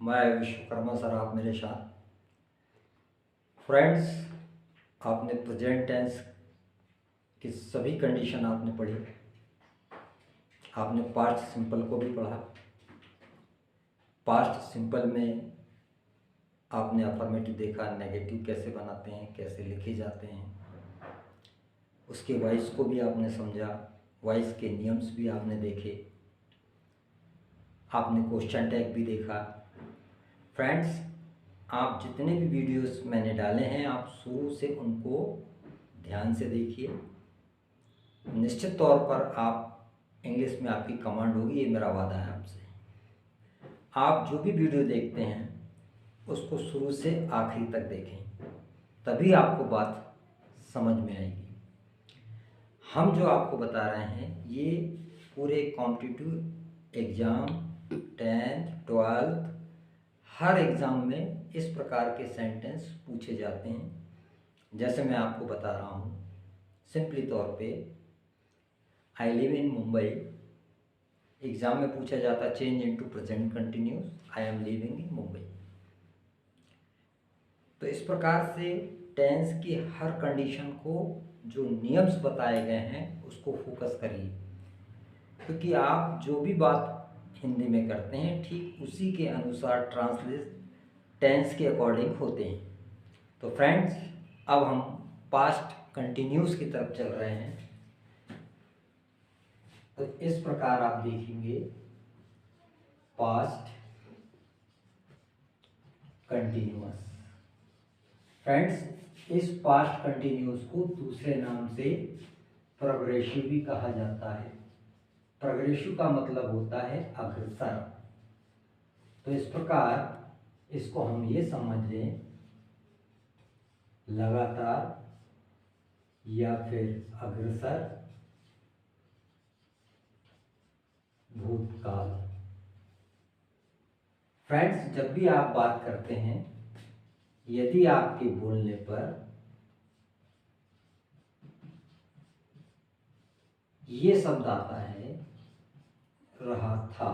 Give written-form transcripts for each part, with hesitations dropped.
मैं विश्वकर्मा सर, आप मेरे साथ। फ्रेंड्स, आपने प्रेजेंट टेंस की सभी कंडीशन आपने पढ़ी। आपने पास्ट सिंपल को भी पढ़ा। पास्ट सिंपल में आपने अफर्मेटिव देखा, नेगेटिव कैसे बनाते हैं, कैसे लिखे जाते हैं, उसके वॉइस को भी आपने समझा, वॉइस के नियम्स भी आपने देखे, आपने क्वेश्चन टैग भी देखा। फ्रेंड्स, आप जितने भी वीडियोस मैंने डाले हैं आप शुरू से उनको ध्यान से देखिए। निश्चित तौर पर आप इंग्लिश में आपकी कमांड होगी, ये मेरा वादा है आपसे। आप जो भी वीडियो देखते हैं उसको शुरू से आखिरी तक देखें, तभी आपको बात समझ में आएगी। हम जो आपको बता रहे हैं ये पूरे कॉम्पिटिटिव एग्ज़ाम 10th 12th हर एग्ज़ाम में इस प्रकार के सेंटेंस पूछे जाते हैं। जैसे मैं आपको बता रहा हूँ, सिंपली तौर पे I live in Mumbai, exam में पूछा जाता है change into present continuous, I am living in Mumbai. तो इस प्रकार से टेंस की हर कंडीशन को जो नियम्स बताए गए हैं उसको फोकस करिए, क्योंकि आप जो भी बात हिंदी में करते हैं ठीक उसी के अनुसार ट्रांसलेट टेंस के अकॉर्डिंग होते हैं। तो फ्रेंड्स, अब हम पास्ट कंटिन्यूस की तरफ चल रहे हैं। तो इस प्रकार आप देखेंगे पास्ट कंटिन्यूअस। फ्रेंड्स, इस पास्ट कंटिन्यूअस को दूसरे नाम से प्रोग्रेसिव भी कहा जाता है। प्रोग्रेसिव का मतलब होता है अग्रसर। तो इस प्रकार इसको हम ये समझ लें, लगातार या फिर अग्रसर भूतकाल। फ्रेंड्स, जब भी आप बात करते हैं, यदि आपके बोलने पर ये शब्द आता है रहा था,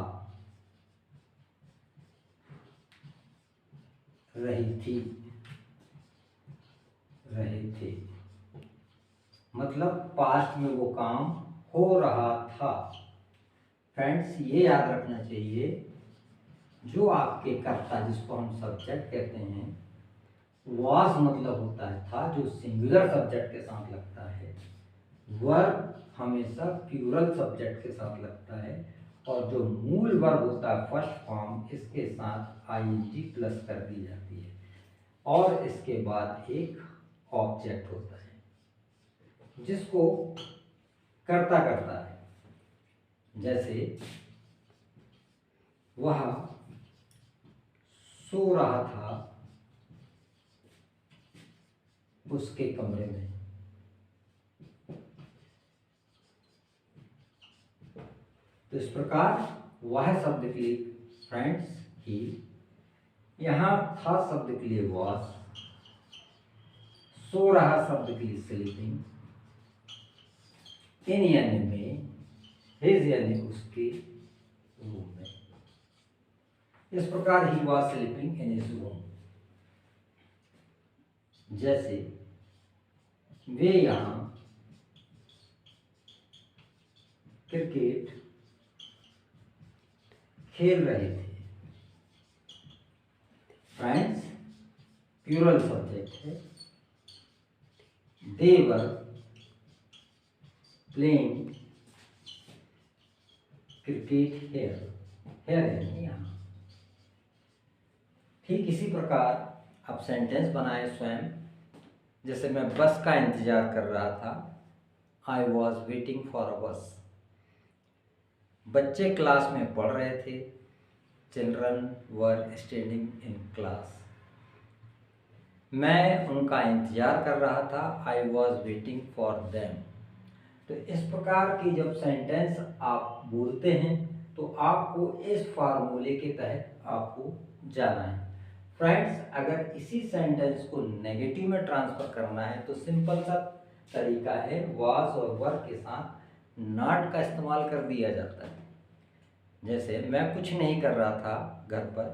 रही थी, रहे थे, मतलब पास्ट में वो काम हो रहा था। फ्रेंड्स, ये याद रखना चाहिए, जो आपके कर्ता जिसको हम सब्जेक्ट कहते हैं, वाज मतलब होता है था, जो सिंगुलर सब्जेक्ट के साथ लगता है। वर्ब हमेशा प्लूरल सब्जेक्ट के साथ लगता है, और जो मूल वर्ब होता है फर्स्ट फॉर्म, इसके साथ आईएनजी प्लस कर दी जाती है, और इसके बाद एक ऑब्जेक्ट होता है जिसको कर्ता करता है। जैसे वह सो रहा था उसके कमरे में। तो इस प्रकार वह शब्द के लिए फ्रेंड्स ही, यहाँ था शब्द के लिए वॉज, सो रहा शब्द के लिए स्लीपिंग, इन यानी में, हिज यानी उसके रूम में। इस प्रकार he was sleeping in his room. जैसे वे यहाँ क्रिकेट खेल रहे थे। फ्रेंड्स, प्लूरल सब्जेक्ट है। They were playing cricket here, here यानी यहाँ। ठीक इसी प्रकार आप सेंटेंस बनाए स्वयं। जैसे मैं बस का इंतजार कर रहा था, I was waiting for a बस। बच्चे क्लास में पढ़ रहे थे, children were standing in class. मैं उनका इंतजार कर रहा था, I was waiting for them. तो इस प्रकार की जब सेंटेंस आप बोलते हैं तो आपको इस फार्मूले के तहत आपको जाना है। फ्रेंड्स, अगर इसी सेंटेंस को नेगेटिव में ट्रांसफर करना है तो सिंपल सा तरीका है, वाज और वर के साथ नॉट का इस्तेमाल कर दिया जाता है। जैसे मैं कुछ नहीं कर रहा था घर पर,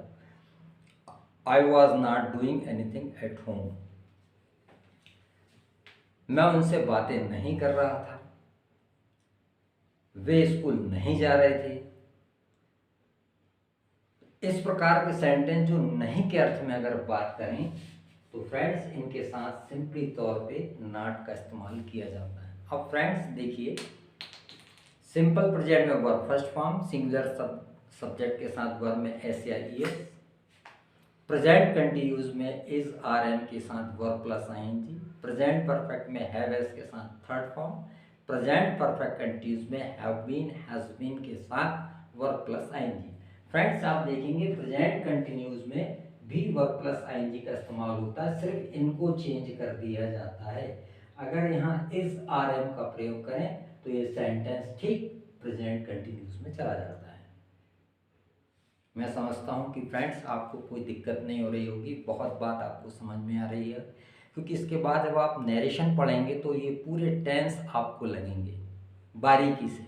I was not doing anything at home. मैं उनसे बातें नहीं कर रहा था, वे स्कूल नहीं जा रहे थे। इस प्रकार के सेंटेंस जो नहीं के अर्थ में अगर बात करें तो फ्रेंड्स इनके साथ सिंपली तौर पे नॉट का इस्तेमाल किया जाता है। अब फ्रेंड्स देखिए, सिंपल प्रेजेंट में verb first form, singular subject के साथ वर्ब में एस या ई एस। प्रेजेंट कंटिन्यूस में इज आर एन के साथ verb plus I N G. Present perfect में हैव एस के साथ third form. Present perfect continuous में हैव बीन हैज बीन के साथ verb plus I N G. Friends आप देखेंगे प्रेजेंट कंटिन्यूस में भी verb plus I N G का इस्तेमाल होता है, सिर्फ इनको चेंज कर दिया जाता है। अगर यहाँ इज आर एम का प्रयोग करें तो ये सेंटेंस ठीक प्रेजेंट कंटिन्यूस में चला जाता है। मैं समझता हूँ कि फ्रेंड्स आपको कोई दिक्कत नहीं हो रही होगी, बहुत बात आपको समझ में आ रही है, क्योंकि इसके बाद जब आप नरेशन पढ़ेंगे तो ये पूरे टेंस आपको लगेंगे बारीकी से,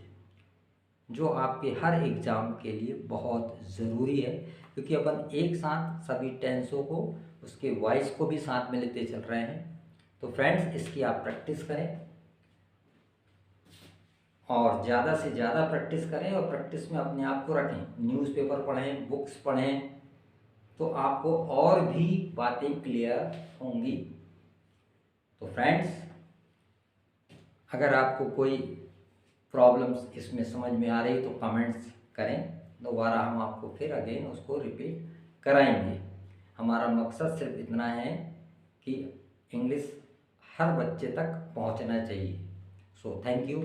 जो आपके हर एग्ज़ाम के लिए बहुत ज़रूरी है, क्योंकि अपन एक साथ सभी टेंसों को, उसके वॉइस को भी साथ में लेते चल रहे हैं। तो फ्रेंड्स इसकी आप प्रैक्टिस करें और ज़्यादा से ज़्यादा प्रैक्टिस करें, और प्रैक्टिस में अपने आप को रखें। न्यूज़पेपर पढ़ें, बुक्स पढ़ें, तो आपको और भी बातें क्लियर होंगी। तो फ्रेंड्स अगर आपको कोई प्रॉब्लम्स इसमें समझ में आ रही तो कमेंट्स करें, दोबारा हम आपको फिर अगेन उसको रिपीट कराएंगे। हमारा मकसद सिर्फ इतना है कि इंग्लिश हर बच्चे तक पहुंचना चाहिए। So thank you.